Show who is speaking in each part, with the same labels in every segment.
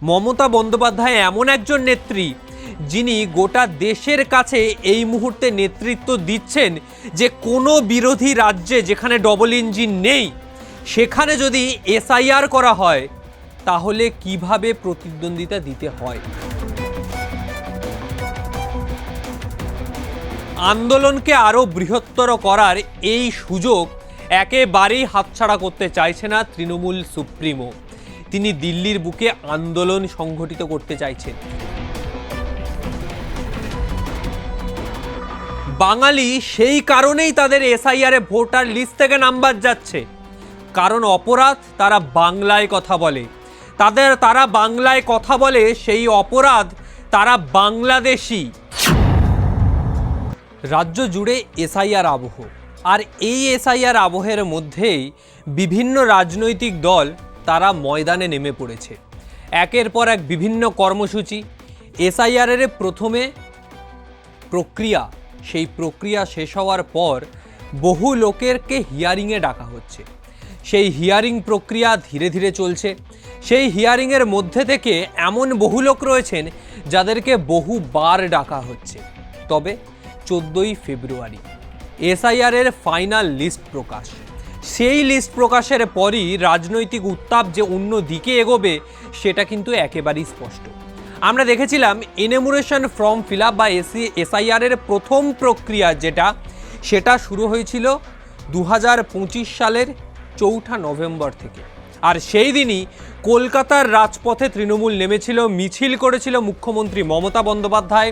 Speaker 1: মমতা বন্দ্যোপাধ্যায় এমন একজন নেত্রী যিনি গোটা দেশের কাছে এই মুহূর্তে নেতৃত্ব দিচ্ছেন যে কোনো বিরোধী রাজ্যে যেখানে ডবল ইঞ্জিন নেই সেখানে যদি এসআইআর করা হয় তাহলে কিভাবে প্রতিদ্বন্দ্বিতা দিতে হয়। আন্দোলনকে আরও বৃহত্তর করার এই সুযোগ একেবারেই হাতছাড়া করতে চাইছে না তৃণমূল সুপ্রিমো। তিনি দিল্লির বুকে আন্দোলন সংগঠিত করতে চাইছেন। বাঙালি সেই কারণেই তাদের এসআইআরে ভোটার লিস্ট থেকে নাম বাদ যাচ্ছে, কারণ অপরাধ তারা বাংলায় কথা বলে, তারা বাংলায় কথা বলে, সেই অপরাধ তারা বাংলাদেশি। রাজ্য জুড়ে এসআইআর আবহ, আর এই এসআইআর আবহের মধ্যেই বিভিন্ন রাজনৈতিক দল তারা ময়দানে নেমে পড়েছে। একের পর এক বিভিন্ন কর্মসূচি। এসআইআরের প্রথমে প্রক্রিয়া, সেই প্রক্রিয়া শেষ হওয়ার পর বহু লোকেরকে হিয়ারিংয়ে ডাকা হচ্ছে। সেই হিয়ারিং প্রক্রিয়া ধীরে ধীরে চলছে। সেই হিয়ারিংয়ের মধ্যে থেকে এমন বহু লোক রয়েছেন যাদেরকে বহুবার ডাকা হচ্ছে। তবে 14ই ফেব্রুয়ারি এসআইআরের ফাইনাল লিস্ট প্রকাশ। সেই লিস্ট প্রকাশের পরই রাজনৈতিক উত্তাপ যে অন্য দিকে এগোবে সেটা কিন্তু একেবারেই স্পষ্ট। আমরা দেখেছিলাম এনুমারেশন ফর্ম ফিল আপ বা এসআইআরের প্রথম প্রক্রিয়া সেটা শুরু হয়েছিল 2025 সালের 4 নভেম্বর থেকে। আর সেই দিনই কলকাতার রাজপথে তৃণমূল নেমেছিল, মিছিল করেছিল। মুখ্যমন্ত্রী মমতা বন্দ্যোপাধ্যায়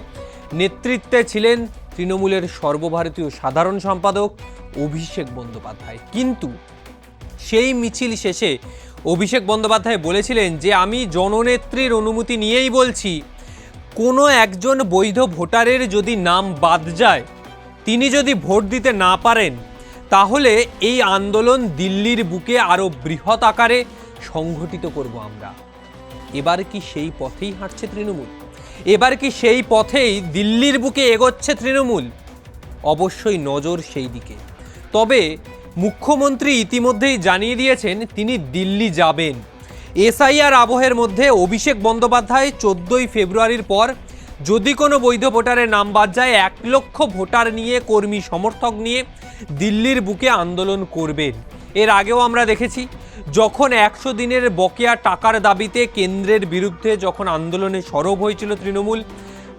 Speaker 1: নেতৃত্বে ছিলেন তৃণমূলের সর্বভারতীয় সাধারণ সম্পাদক অভিষেক বন্দ্যোপাধ্যায়। কিন্তু সেই মিছিল শেষে অভিষেক বন্দ্যোপাধ্যায় বলেছিলেন যে আমি জননেত্রীর অনুমতি নিয়েই বলছি, কোনো একজন বৈধ ভোটারের যদি নাম বাদ যায়, তিনি যদি ভোট দিতে না পারেন, তাহলে এই আন্দোলন দিল্লির বুকে আরও বৃহৎ আকারে সংগঠিত করব আমরা। এবার কি সেই পথেই হাঁটছে তৃণমূল? এবার কি সেই পথেই দিল্লির বুকে এগোচ্ছে তৃণমূল? অবশ্যই নজর সেই দিকে। তবে মুখ্যমন্ত্রী ইতিমধ্যেই জানিয়ে দিয়েছেন তিনি দিল্লি যাবেন। এসআইআর আবহের মধ্যে অভিষেক বন্দ্যোপাধ্যায় 14ই ফেব্রুয়ারির পর যদি কোনো বৈধ ভোটারের নাম বাদ যায় 1 লক্ষ ভোটার নিয়ে, কর্মী সমর্থক নিয়ে দিল্লির বুকে আন্দোলন করবেন। এর আগেও আমরা দেখেছি যখন 100 দিনের বকেয়া টাকার দাবিতে কেন্দ্রের বিরুদ্ধে যখন আন্দোলনে সরব হয়েছিল তৃণমূল,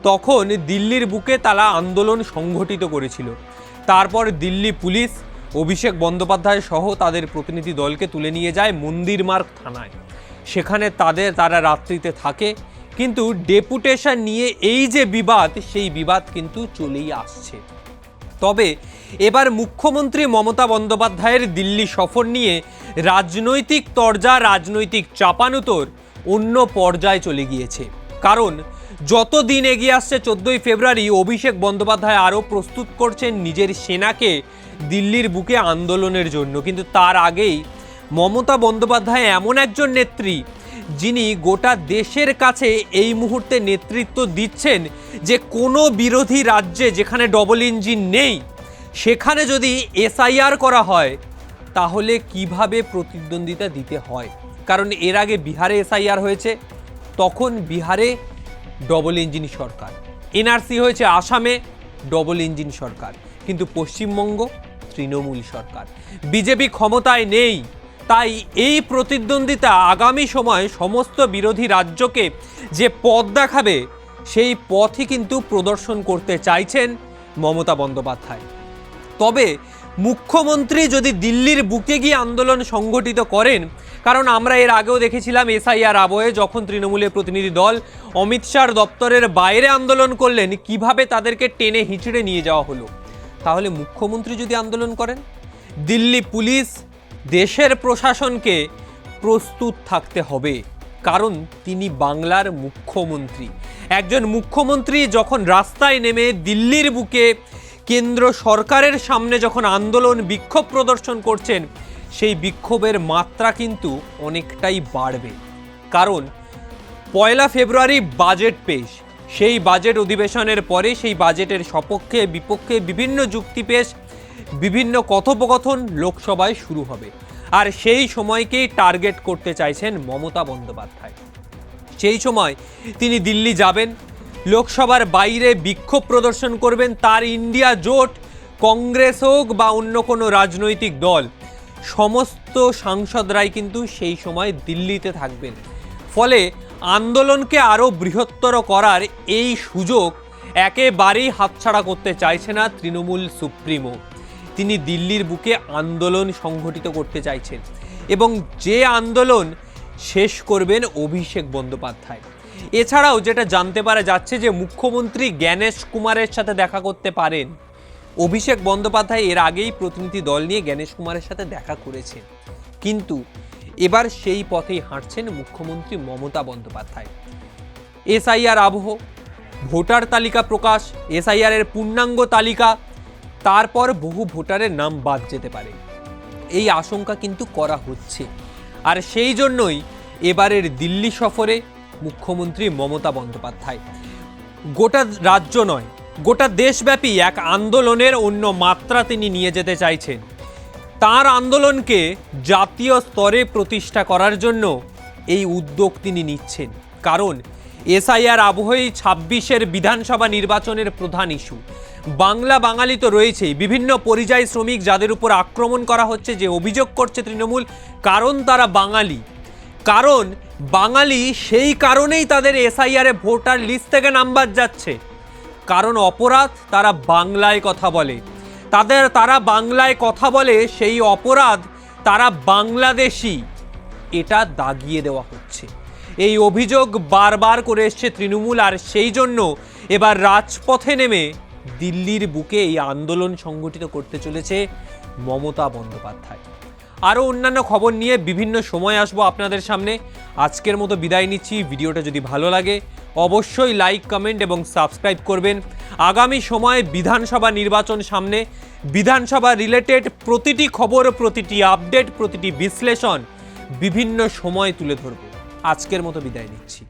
Speaker 1: তখন দিল্লির বুকে তারা আন্দোলন সংগঠিত করেছিল। তারপর দিল্লি পুলিশ অভিষেক বন্দ্যোপাধ্যায় সহ তাদের প্রতিনিধি দলকে তুলে নিয়ে যায় মন্দির মার্গ থানায়। সেখানে তারা রাত্রিতে থাকে। কিন্তু ডেপুটেশন নিয়ে এই যে বিবাদ, সেই বিবাদ কিন্তু চলেই আসছে। তবে এবার মুখ্যমন্ত্রী মমতা বন্দ্যোপাধ্যায়ের দিল্লি সফর নিয়ে রাজনৈতিক তরজা, রাজনৈতিক চাপানুতোর অন্য পর্যায়ে চলে গিয়েছে। কারণ যত দিন এগিয়ে আসছে 14ই ফেব্রুয়ারি অভিষেক বন্দ্যোপাধ্যায় আরও প্রস্তুত করছেন নিজের সেনাকে দিল্লির বুকে আন্দোলনের জন্য। কিন্তু তার আগেই মমতা বন্দ্যোপাধ্যায় এমন একজন নেত্রী যিনি গোটা দেশের কাছে এই মুহূর্তে নেতৃত্ব দিচ্ছেন যে কোনো বিরোধী রাজ্যে যেখানে ডবল ইঞ্জিন নেই সেখানে যদি এসআইআর করা হয় তাহলে কিভাবে প্রতিদ্বন্দ্বিতা দিতে হয়। কারণ এর আগে বিহারে এসআইআর হয়েছে, তখন বিহারে ডবল ইঞ্জিন সরকার। এনআরসি হয়েছে আসামে, ডবল ইঞ্জিন সরকার। কিন্তু পশ্চিমবঙ্গ তৃণমূল সরকার, বিজেপি ক্ষমতায় নেই। তাই এই প্রতিদ্বন্দ্বিতা আগামী সময় সমস্ত বিরোধী রাজ্যকে যে পথ দেখাবে সেই পথই কিন্তু প্রদর্শন করতে চাইছেন মমতা বন্দ্যোপাধ্যায়। তবে মুখ্যমন্ত্রী যদি দিল্লির বুকে গিয়ে আন্দোলন সংগঠিত করেন, কারণ আমরা এর আগেও দেখেছিলাম এসআইআর আবহে যখন তৃণমূলের প্রতিনিধি দল অমিত শাহর দপ্তরের বাইরে আন্দোলন করলেন, কিভাবে তাদেরকে টেনে হিঁচড়ে নিয়ে যাওয়া হলো। তাহলে মুখ্যমন্ত্রী যদি আন্দোলন করেন, দিল্লি পুলিশ, দেশের প্রশাসনকে প্রস্তুত থাকতে হবে, কারণ তিনি বাংলার মুখ্যমন্ত্রী। একজন মুখ্যমন্ত্রী যখন রাস্তায় নেমে দিল্লির বুকে কেন্দ্র সরকারের সামনে যখন আন্দোলন বিক্ষোভ প্রদর্শন করছেন, সেই বিক্ষোভের মাত্রা কিন্তু অনেকটাই বাড়বে। কারণ 1 ফেব্রুয়ারি বাজেট পেশ। সেই বাজেট অধিবেশনের পরে সেই বাজেটের সপক্ষে বিপক্ষে বিভিন্ন যুক্তি পেশ, বিভিন্ন কথোপকথন লোকসভায় শুরু হবে। আর সেই সময়কেই টার্গেট করতে চাইছেন মমতা বন্দ্যোপাধ্যায়। সেই সময় তিনি দিল্লি যাবেন, লোকসভার বাইরে বিক্ষোভ প্রদর্শন করবেন। তার ইন্ডিয়া জোট, কংগ্রেস হোক বা অন্য কোনো রাজনৈতিক দল, সমস্ত সাংসদরাই কিন্তু সেই সময় দিল্লিতে থাকবেন। ফলে আন্দোলনকে আরও বৃহত্তর করার এই সুযোগ একেবারেই হাতছাড়া করতে চাইছে না তৃণমূল সুপ্রিমো। তিনি দিল্লির বুকে আন্দোলন সংগঠিত করতে চাইছেন এবং যে আন্দোলন শেষ করবেন অভিষেক বন্দ্যোপাধ্যায়। এছাড়াও যেটা জানতে পারা যাচ্ছে যে মুখ্যমন্ত্রী জ্ঞানেশ কুমারের সাথে দেখা করতে পারেন। অভিষেক বন্দ্যোপাধ্যায় এর আগেই প্রতিনিধি দল নিয়ে জ্ঞানেশ কুমারের সাথে দেখা করেছেন, কিন্তু এবার সেই পথেই হাঁটছেন মুখ্যমন্ত্রী মমতা বন্দ্যোপাধ্যায়। এসআইআর আবহ, ভোটার তালিকা প্রকাশ, এসআইআর এর পূর্ণাঙ্গ তালিকা, তারপর বহু ভোটারের নাম বাদ যেতে পারে, এই আশঙ্কা কিন্তু করা হচ্ছে। আর সেই জন্যই এবারের দিল্লি সফরে মুখ্যমন্ত্রী মমতা বন্দ্যোপাধ্যায় গোটা রাজ্য নয়, গোটা দেশব্যাপী এক আন্দোলনের অন্য মাত্রা তিনি নিয়ে যেতে চাইছেন। তার আন্দোলনকে জাতীয় স্তরে প্রতিষ্ঠা করার জন্য এই উদ্যোগ তিনি নিচ্ছেন। কারণ এসআইআর আবহেই 26-এর বিধানসভা নির্বাচনের প্রধান ইস্যু। বাংলা বাঙালি তো রয়েছেই, বিভিন্ন পরিযায়ী শ্রমিক যাদের উপর আক্রমণ করা হচ্ছে, যে অভিযোগ করছে তৃণমূল, কারণ তারা বাঙালি। কারণ বাঙালি, সেই কারণেই তাদের এসআইআর এ ভোটার লিস্ট থেকে নাম্বার যাচ্ছে। কারণ অপরাধ, তারা বাংলায় কথা বলে, তারা বাংলায় কথা বলে, সেই অপরাধ তারা বাংলাদেশি, এটা দাগিয়ে দেওয়া হচ্ছে। এই অভিযোগ বারবার করে এসছে তৃণমূল। আর সেই জন্য এবার রাজপথে নেমে দিল্লির বুকে এই আন্দোলন সংগঠিত করতে চলেছে মমতা বন্দ্যোপাধ্যায়। আরও অন্যান্য খবর নিয়ে বিভিন্ন সময় আসবো আপনাদের সামনে। আজকের মতো বিদায় নিচ্ছি। ভিডিওটা যদি ভালো লাগে অবশ্যই লাইক, কমেন্ট এবং সাবস্ক্রাইব করবেন। আগামী সময়ে বিধানসভা নির্বাচন সামনে, বিধানসভা রিলেটেড প্রতিটি খবর, প্রতিটি আপডেট, প্রতিটি বিশ্লেষণ বিভিন্ন সময় তুলে ধরব। আজকের মতো বিদায় নিচ্ছি।